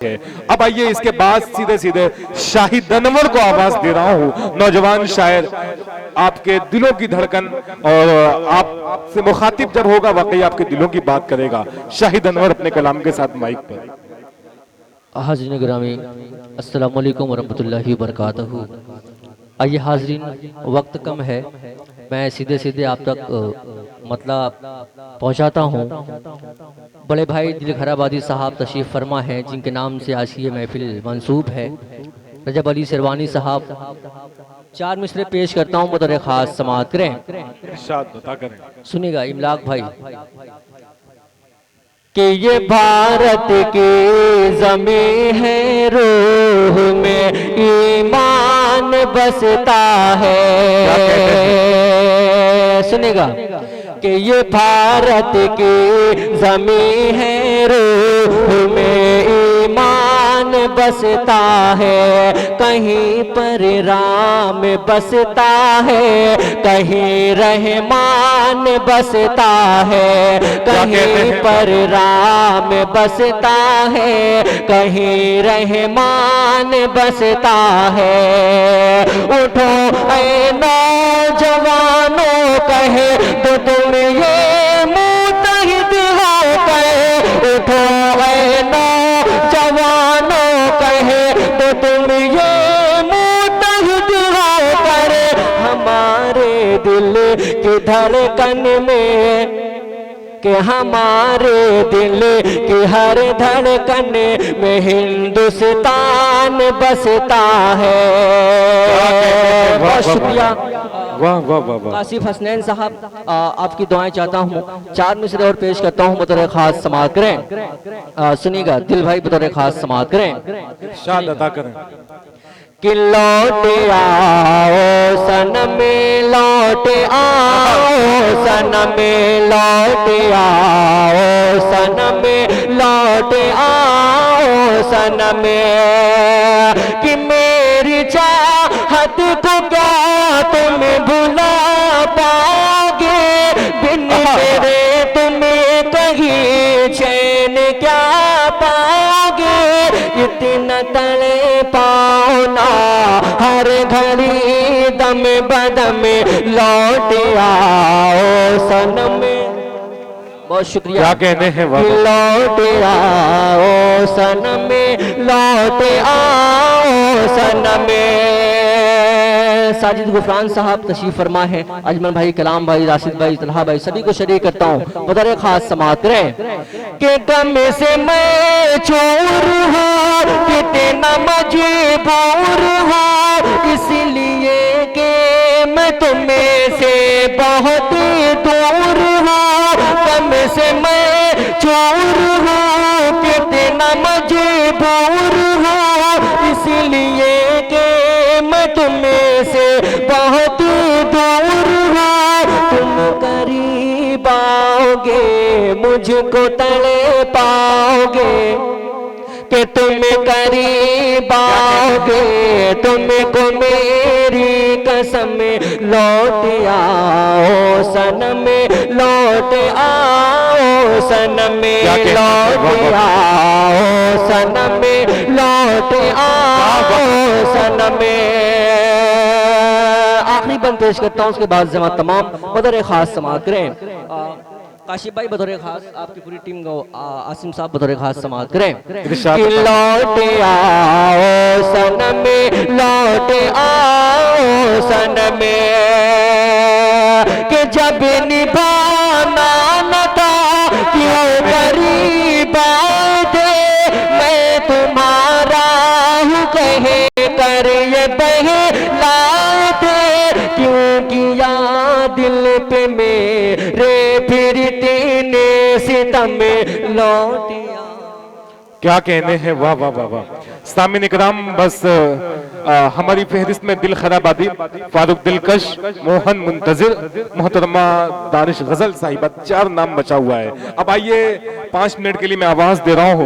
है। अब आइए इसके बाद सीधे सीधे शाहिद अनवर को आवाज दे रहा हूं, नौजवान शायर, आपके दिलों की धड़कन और आपसे मुखातिब जब होगा वाकई आपके दिलों की बात करेगा। शाहिद अनवर अपने कलाम के साथ माइक पर। हाज़रीन गिरामी, अस्सलामु अलैकुम वरहमतुल्लाहि वबरकातुहू। आइए हाज़रीन, वक्त कम है, मैं सीधे सीधे आप तक मतलब पहुंचाता हूं। बड़े भाई दिलखराबादी साहब तशरीफ़ फरमा हैं, जिनके नाम से आज ये महफिल मंसूब है। रजब अली शेरवानी साहब, 4 मिसरे पेश करता हूं, बतौर ख़ास समाअत करें। इरशाद बता करें। सुनिएगा इमलाक भाई कि ये भारत की ज़मीं है, रूह में ईमान बसता है। सुनेगा कि ये भारत की ज़मीं है, रूह में ईमान बसता है। कहीं पर राम बसता है, कहीं रहमान बसता है। कहीं पर राम बसता है, कहीं रहमान बसता है। उठो ऐ नौजवानों, कहे तो तुम ये मुत्तहिद हो गए। उठो ऐ नौजवानों, कहे तो तुम ये मुत्तहिद हो कर। हमारे दिल की धड़कन में, कि हमारे दिल की हर धड़कन में हिंदुस्तान बसता है। बहुत शुक्रिया। वाह वाह वाह वाह। आसिफ हसनैन साहब, आपकी दुआएं चाहता हूँ। 4 मिसरे और पेश करता हूँ, बतौर खास समाअत करें। सुनिएगा दिल भाई, बतौर खास समाअत करें। इरशाद अता करें। कि लौट आओ सनम, लौट आओ सनम, लौट आओ सनम, लौट आओ सनम। कि मेरी चाहत को क्या तुम भुला पाओगे, बिन तेरे तुम्हें कहीं चैन क्या पाओगे। इतना तड़े पाओ ना हर घड़ी दम बदम, लौट आओ सनम। बहुत शुक्रिया। क्या कहने हैं वाह। लौट आओ सनम, लौट आओ सनम। साजिद गुफरान साहब तशरीफ फरमा है। अजमल भाई, कलाम भाई, राशिद भाई, तलहा भाई, सभी को शरीक करता हूँ, बतौर खास समाअत करें। कि गम से मैं चूर हूँ, कितना मजबूर हूँ, इसलिए कि मैं तुम्हें से बहुत दूर हूँ। गम से मैं चूर हूँ, कितना मजबूर हूँ, इसलिए कि मैं तुम्हें से बहुत दूर हूँ। तुम करीब आओगे, मुझको तड़े पाओगे। कि तुम करीब आओगे, तुमको मेरी कसम। लौट आओ सनम, लौट आओ सनम, लौट आओ सनम, लौट आओ सनम। आखिरी बंद पेश करता हूँ, उसके बाद जमात तमाम, बतौर खास समाअत करें। काशिफ भाई बतौर खास, आपकी पूरी टीम को, आसिम साहब बतौर खास समाअत करें। कि लौट आओ सनम, लौट आओ सनम। कि जब निभाना न था क्यों करीब आए थे, मैं तुम्हारा हूँ कहे कर ये बहलाए थे। क्यों किया दिल पे मेरे फिरते ने सितम, लौटिया। क्या कहने हैं वाह वाह वाह वाह। सामिन इकराम, बस हमारी फहरिस्त में दिल खराबादी, फारूक दिलकश, मोहन मुंतजिर, मोहतरमा दानिश गजल साहिबा, 4 नाम बचा हुआ है। अब आइए 5 मिनट के लिए मैं आवाज दे रहा हूँ।